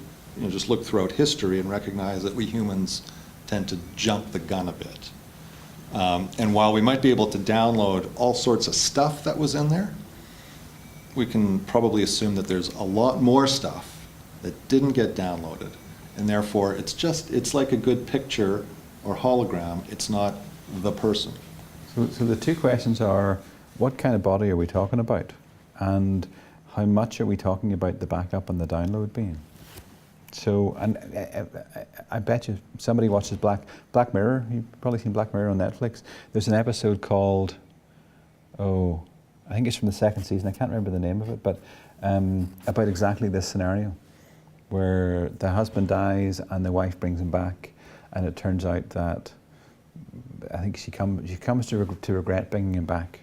just look throughout history and recognize that we humans tend to jump the gun a bit. And while we might be able to download all sorts of stuff that was in there, we can probably assume that there's a lot more stuff that didn't get downloaded. And therefore, it's like a good picture or hologram. It's not the person. So the two questions are, what kind of body are we talking about? And how much are we talking about the backup and the download being? So, and I bet you somebody watches Black Mirror. You've probably seen Black Mirror on Netflix. There's an episode called, I think it's from the second season. I can't remember the name of it, but about exactly this scenario, where the husband dies and the wife brings him back, and it turns out that I think she comes to regret bringing him back,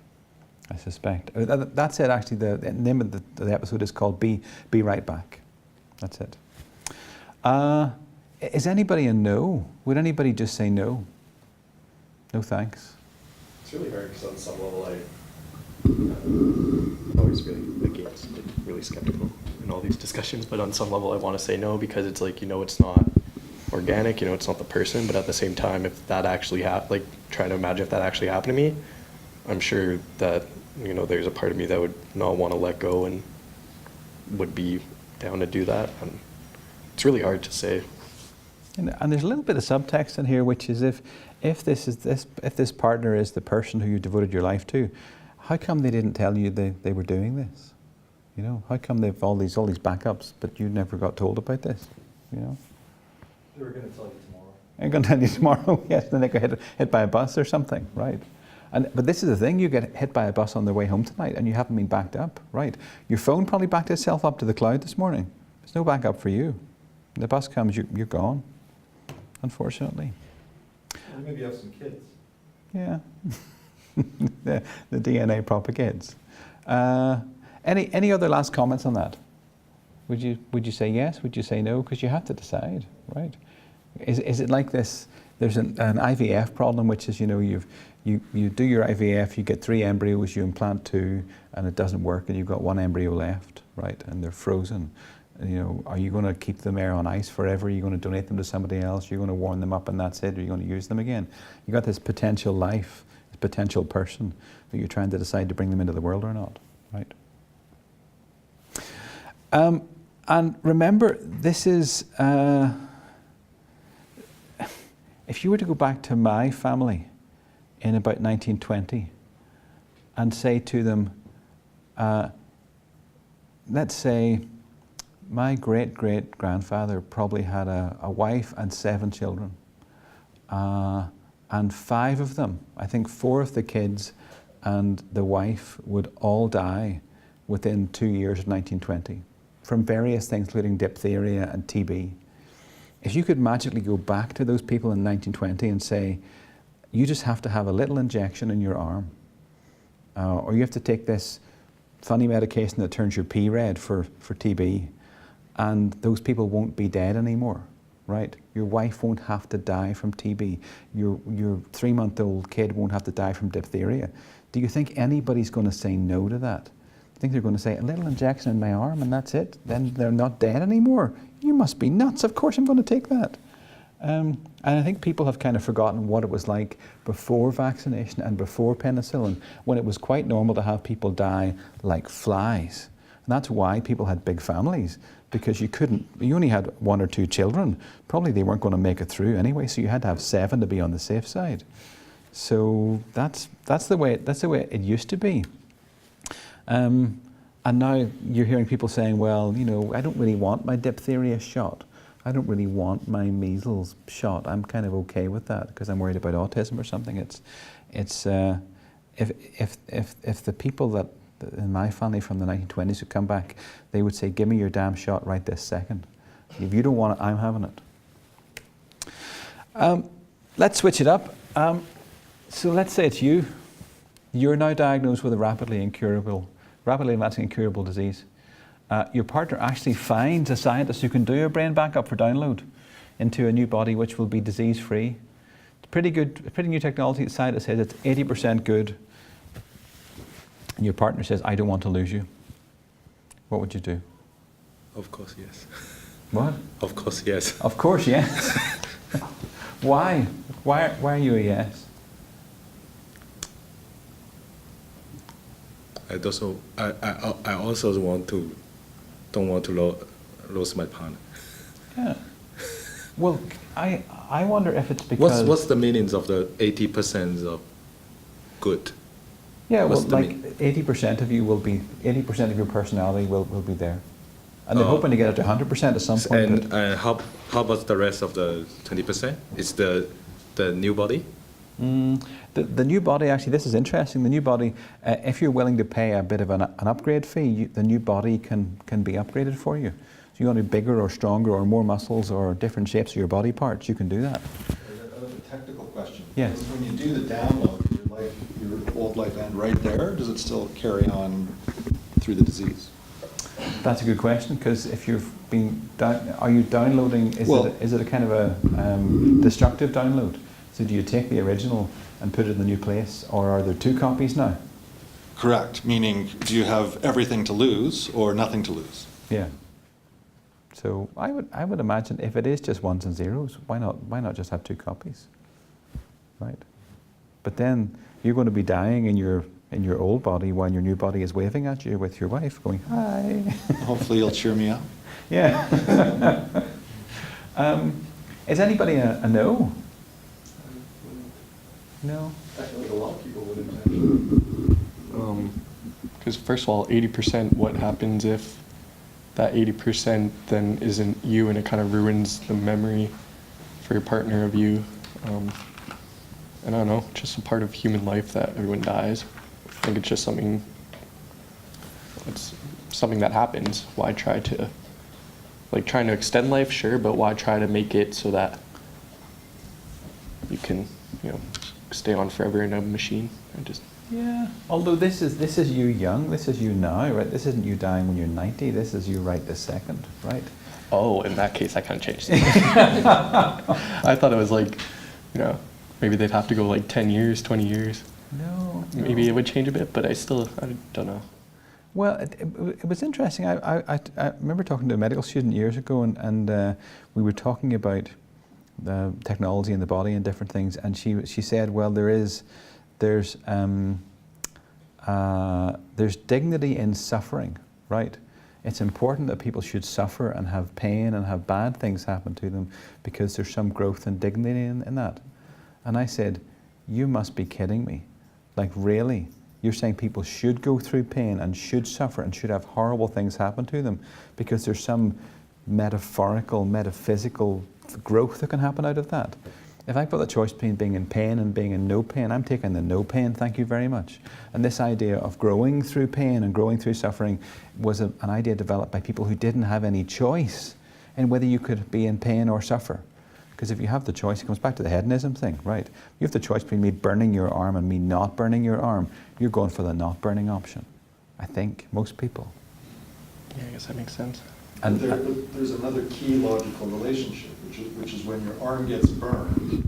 I suspect. That's it, actually. The name of the episode is called Be Right Back. That's it. Is anybody a no? Would anybody just say no? No thanks. It's really hard because on some level I'm always really against, like, really skeptical in all these discussions, but on some level I want to say no because it's like, it's not organic, it's not the person, but at the same time, if that actually happened, trying to imagine if that actually happened to me, I'm sure that, there's a part of me that would not want to let go and would be down to do that. And it's really hard to say. And there's a little bit of subtext in here, which is if this partner is the person who you devoted your life to, how come they didn't tell you they were doing this? How come they've all these backups, but you never got told about this? They were going to tell you tomorrow. They're going to tell you tomorrow, yes, then they got hit by a bus or something, right? But this is the thing, you get hit by a bus on the way home tonight and you haven't been backed up, right? Your phone probably backed itself up to the cloud this morning. There's no backup for you. When the bus comes, you're gone, unfortunately. Or maybe you have some kids. Yeah, the DNA propagates. Any other last comments on that? Would you say yes? Would you say no? Because you have to decide, right? Is it like this? There's an IVF problem, which is you do your IVF, you get 3 embryos, you implant 2, and it doesn't work, and you've got 1 embryo left, right? And they're frozen. Are you going to keep them there on ice forever? Are you going to donate them to somebody else? You're going to warm them up and that's it? Or are you going to use them again? You got this potential life, this potential person, that you're trying to decide to bring them into the world or not, right? And remember, this is, if you were to go back to my family in about 1920 and say to them, let's say my great-great-grandfather probably had a wife and 7 children, and 5 of them, I think 4 of the kids and the wife would all die within 2 years of 1920 from various things, including diphtheria and TB. If you could magically go back to those people in 1920 and say, you just have to have a little injection in your arm, or you have to take this funny medication that turns your pee red for TB, and those people won't be dead anymore, right? Your wife won't have to die from TB. Your 3-month-old kid won't have to die from diphtheria. Do you think anybody's going to say no to that? I think they're going to say, a little injection in my arm and that's it? Then they're not dead anymore? You must be nuts. Of course I'm going to take that. And I think people have kind of forgotten what it was like before vaccination and before penicillin, when it was quite normal to have people die like flies. And that's why people had big families, because you only had 1 or 2 children. Probably they weren't going to make it through anyway, so you had to have 7 to be on the safe side. So that's the way it used to be. And now you're hearing people saying, well, I don't really want my diphtheria shot. I don't really want my measles shot. I'm kind of okay with that because I'm worried about autism or something. If the people that in my family from the 1920s who come back, they would say, give me your damn shot right this second. If you don't want it, I'm having it. Let's switch it up. So let's say it's you. You're now diagnosed with a rapidly advancing incurable disease. Your partner actually finds a scientist who can do a brain backup for download into a new body which will be disease-free. It's pretty new technology. The scientist says it's 80% good, and your partner says, I don't want to lose you, what would you do? Of course, yes. What? Of course, yes. Of course, yes. Why? Why are you a yes? I also don't want to lose my partner. Yeah. Well, I wonder if it's because... What's the meanings of the 80% of good? Yeah, well, what's the like 80% of you will be, 80% of your personality will be there. And they're hoping to get it to 100% at some point. And how about the rest of the 20%? It's the new body? The new body, actually, this is interesting. The new body, if you're willing to pay a bit of an upgrade fee, the new body can be upgraded for you. So you want to be bigger or stronger or more muscles or different shapes of your body parts, you can do that. I have a technical question. Yes. When you do the download, your old life end right there, does it still carry on through the disease? That's a good question, because if you've been are you downloading? Is it a kind of a destructive download? So do you take the original and put it in the new place, or are there two copies now? Correct. Meaning, do you have everything to lose or nothing to lose? Yeah. So I would imagine if it is just ones and zeros, why not just have two copies, right? But then you're going to be dying in your old body while your new body is waving at you with your wife, going hi. Hopefully, you'll cheer me up. Yeah. Is anybody a no? No. I feel like a lot of people wouldn't. Because first of all, 80%, what happens if that 80% then isn't you and it kind of ruins the memory for your partner of you? And I don't know, just a part of human life that everyone dies. I think it's just something that happens. Why try to, trying to extend life, sure, but why try to make it so that you can, stay on forever in a machine? Yeah. Although this is you young, this is you now, right? This isn't you dying when you're 90. This is you right this second, right? Oh, in that case, I kind of changed it. I thought it was maybe they'd have to go 10 years, 20 years. No. Maybe it would change a bit, but I don't know. Well, it was interesting. I remember talking to a medical student years ago, and we were talking about the technology in the body and different things, and she said, well, there's dignity in suffering, right? It's important that people should suffer and have pain and have bad things happen to them because there's some growth and dignity in that. And I said, you must be kidding me. Like, really? You're saying people should go through pain and should suffer and should have horrible things happen to them because there's some metaphorical, metaphysical growth that can happen out of that? If I've got the choice between being in pain and being in no pain, I'm taking the no pain, thank you very much. And this idea of growing through pain and growing through suffering was an idea developed by people who didn't have any choice in whether you could be in pain or suffer. Because if you have the choice, it comes back to the hedonism thing, right? You have the choice between me burning your arm and me not burning your arm. You're going for the not burning option, I think, most people. Yeah, I guess that makes sense. And there's another key logical relationship, which is when your arm gets burned,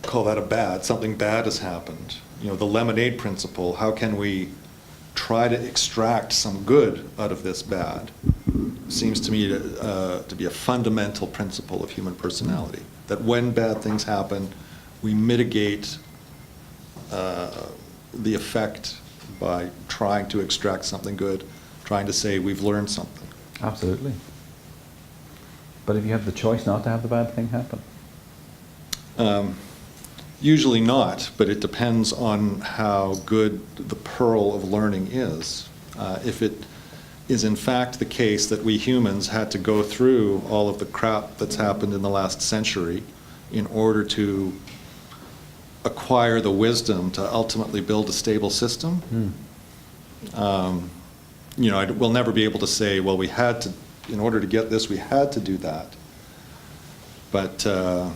call that something bad has happened. The lemonade principle, how can we try to extract some good out of this bad, seems to me to be a fundamental principle of human personality. That when bad things happen, we mitigate the effect by trying to extract something good, trying to say we've learned something. absolutely. But if you have the choice not to have the bad thing happen? Usually not, but it depends on how good the pearl of learning is. If it is in fact the case that we humans had to go through all of the crap that's happened in the last century in order to acquire the wisdom to ultimately build a stable system, we'll never be able to say, well, we had to, in order to get this, we had to do that. But I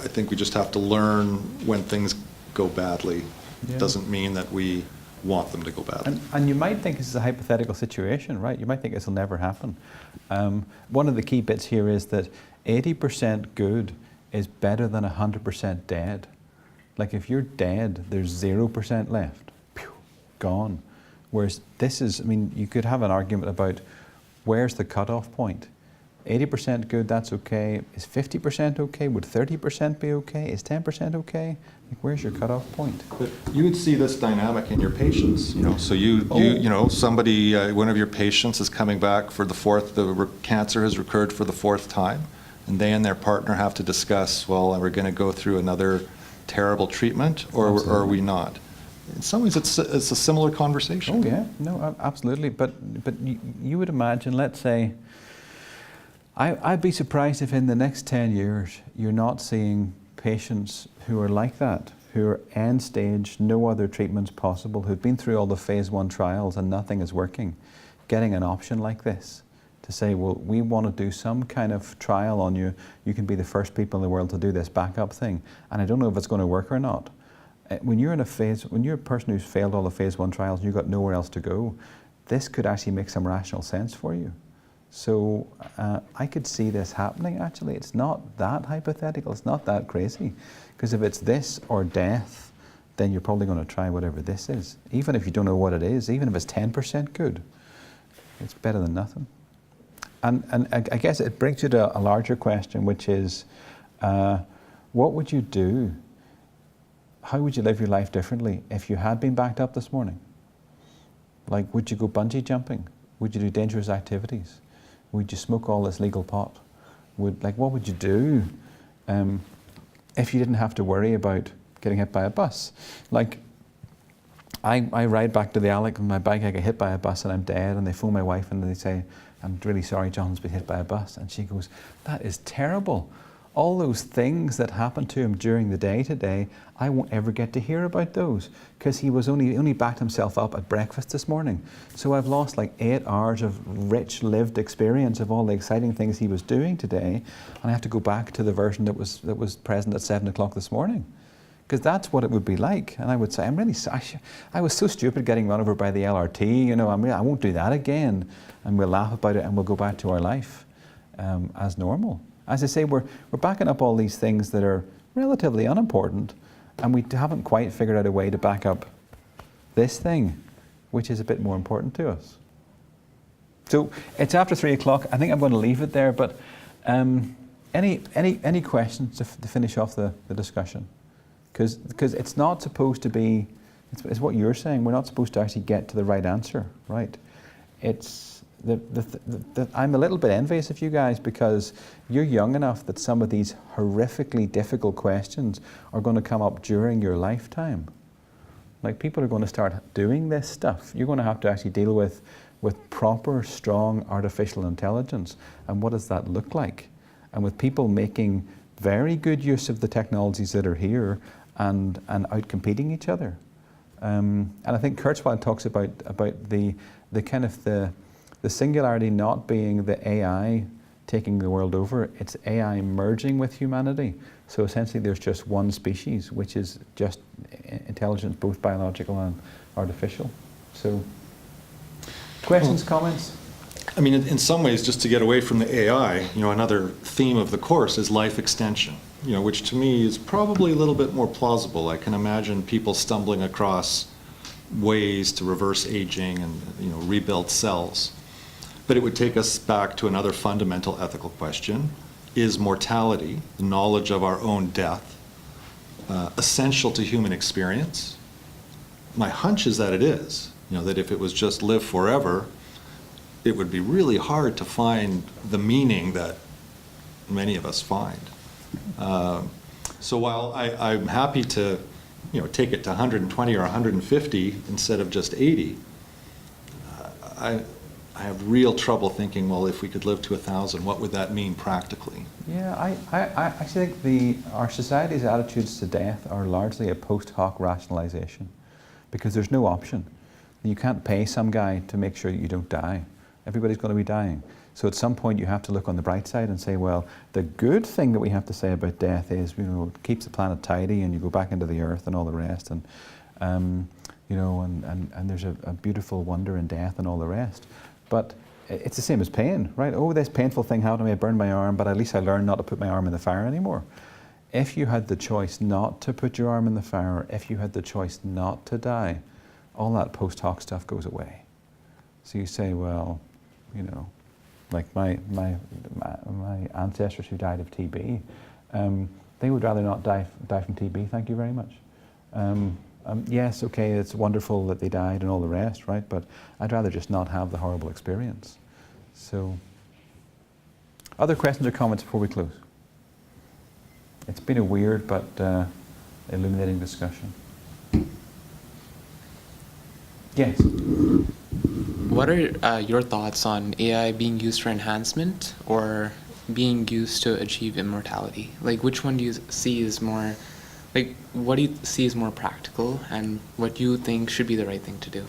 think we just have to learn when things go badly. Yeah. Doesn't mean that we want them to go badly. And you might think this is a hypothetical situation, right? You might think this will never happen. One of the key bits here is that 80% good is better than 100% dead. Like if you're dead, there's 0% left. Pew, gone. Whereas this is, I mean, you could have an argument about where's the cutoff point? 80% good, that's okay. Is 50% okay? Would 30% be okay? Is 10% okay? Like, where's your cutoff point? But you would see this dynamic in your patients, you know. So you know, somebody, one of your patients is coming back for the cancer has recurred for the 4th time, and they and their partner have to discuss, well, are we going to go through another terrible treatment, or are we not? In some ways, it's a similar conversation. Oh yeah, no, absolutely. But you would imagine, let's say, I'd be surprised if in the next 10 years you're not seeing patients who are like that, who are end stage, no other treatments possible, who've been through all the phase 1 trials and nothing is working, getting an option like this to say, well, we want to do some kind of trial on you. You can be the first people in the world to do this backup thing. And I don't know if it's going to work or not. When you're a person who's failed all the phase 1 trials and you've got nowhere else to go, this could actually make some rational sense for you. So I could see this happening, actually. It's not that hypothetical, it's not that crazy. Because if it's this or death, then you're probably going to try whatever this is. Even if you don't know what it is, even if it's 10% good, it's better than nothing. And I guess it brings you to a larger question, which is, what would you do? How would you live your life differently if you had been backed up this morning? Like, would you go bungee jumping? Would you do dangerous activities? Would you smoke all this legal pot? What would you do if you didn't have to worry about getting hit by a bus? Like, I ride back to the Alec on my bike, I get hit by a bus and I'm dead, and they phone my wife and they say, I'm really sorry, John's been hit by a bus. And she goes, that is terrible. All those things that happened to him during the day today, I won't ever get to hear about those because he only backed himself up at breakfast this morning. So I've lost like 8 hours of rich lived experience of all the exciting things he was doing today, and I have to go back to the version that was present at 7 o'clock this morning. Because that's what it would be like. And I would say, I'm really sorry. I was so stupid getting run over by the LRT, you know, I won't do that again. And we'll laugh about it and we'll go back to our life as normal. As I say, we're backing up all these things that are relatively unimportant, and we haven't quite figured out a way to back up this thing, which is a bit more important to us. So it's after 3 o'clock. I think I'm going to leave it there, but any questions to finish off the discussion? Because it's not supposed to be, it's what you're saying, we're not supposed to actually get to the right answer, right? It's, I'm a little bit envious of you guys because you're young enough that some of these horrifically difficult questions are going to come up during your lifetime. Like, people are going to start doing this stuff. You're going to have to actually deal with proper, strong artificial intelligence. And what does that look like? And with people making very good use of the technologies that are here and out-competing each other. And I think Kurzweil talks about the kind of the singularity not being the AI taking the world over, it's AI merging with humanity. So essentially there's just one species, which is just intelligence, both biological and artificial. So, questions, comments? I mean, in some ways, just to get away from the AI, you know, another theme of the course is life extension, you know, which to me is probably a little bit more plausible. I can imagine people stumbling across ways to reverse aging and, you know, rebuild cells. But it would take us back to another fundamental ethical question. Is mortality, the knowledge of our own death, essential to human experience? My hunch is that it is. You know, that if it was just live forever, it would be really hard to find the meaning that many of us find. So while I'm happy to, you know, take it to 120 or 150 instead of just 80, I have real trouble thinking, well, if we could live to 1,000, what would that mean practically? Yeah, I actually think our society's attitudes to death are largely a post hoc rationalization, because there's no option. You can't pay some guy to make sure you don't die. Everybody's going to be dying. So at some point you have to look on the bright side and say, well, the good thing that we have to say about death is, you know, it keeps the planet tidy and you go back into the earth and all the rest. And you know, and there's a beautiful wonder in death and all the rest. But it's the same as pain, right? Oh, this painful thing happened to me, I burned my arm, but at least I learned not to put my arm in the fire anymore. If you had the choice not to put your arm in the fire, if you had the choice not to die, all that post hoc stuff goes away. So you say, well, you know, like my ancestors who died of TB, they would rather not die from TB, thank you very much. Yes, okay, it's wonderful that they died and all the rest, right? But I'd rather just not have the horrible experience. So, other questions or comments before we close? It's been a weird but illuminating discussion. Yes? What are your thoughts on AI being used for enhancement or being used to achieve immortality? Like, which one do you see is more, like, what do you see is more practical, and what you think should be the right thing to do?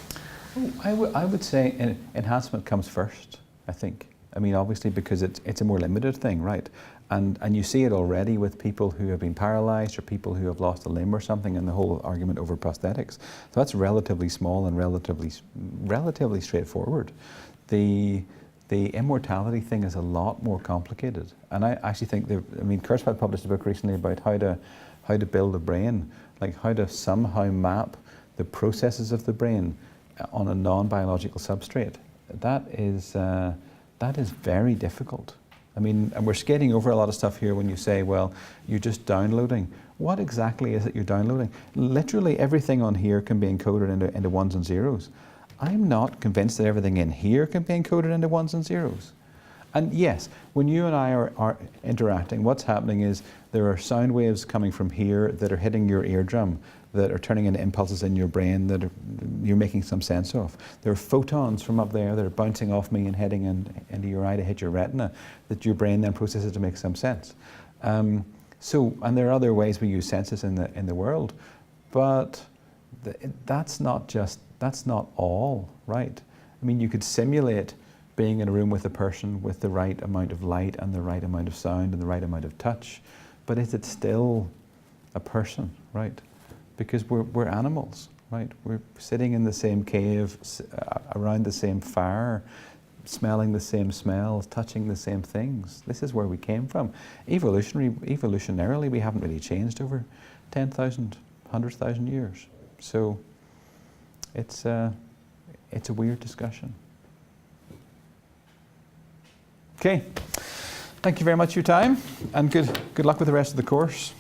Oh, I would say enhancement comes first, I think. I mean, obviously, because it's a more limited thing, right? And you see it already with people who have been paralyzed or people who have lost a limb or something, and the whole argument over prosthetics. So that's relatively small and relatively straightforward. The immortality thing is a lot more complicated. And I actually think Kurzweil published a book recently about how to build a brain, like how to somehow map the processes of the brain on a non-biological substrate. That is very difficult. I mean, and we're skating over a lot of stuff here when you say, well, you're just downloading. What exactly is it you're downloading? Literally everything on here can be encoded into ones and zeros. I'm not convinced that everything in here can be encoded into ones and zeros. And yes, when you and I are interacting, what's happening is there are sound waves coming from here that are hitting your eardrum, that are turning into impulses in your brain that you're making some sense of. There are photons from up there that are bouncing off me and heading into your eye to hit your retina that your brain then processes to make some sense. And there are other ways we use senses in the world, but that's not all, right? I mean, you could simulate being in a room with a person with the right amount of light and the right amount of sound and the right amount of touch, but is it still a person, right? Because we're animals, right? We're sitting in the same cave, around the same fire, smelling the same smells, touching the same things. This is where we came from. Evolutionarily, we haven't really changed over 10,000, 100,000 years. So it's a weird discussion. Okay, thank you very much for your time, and good luck with the rest of the course.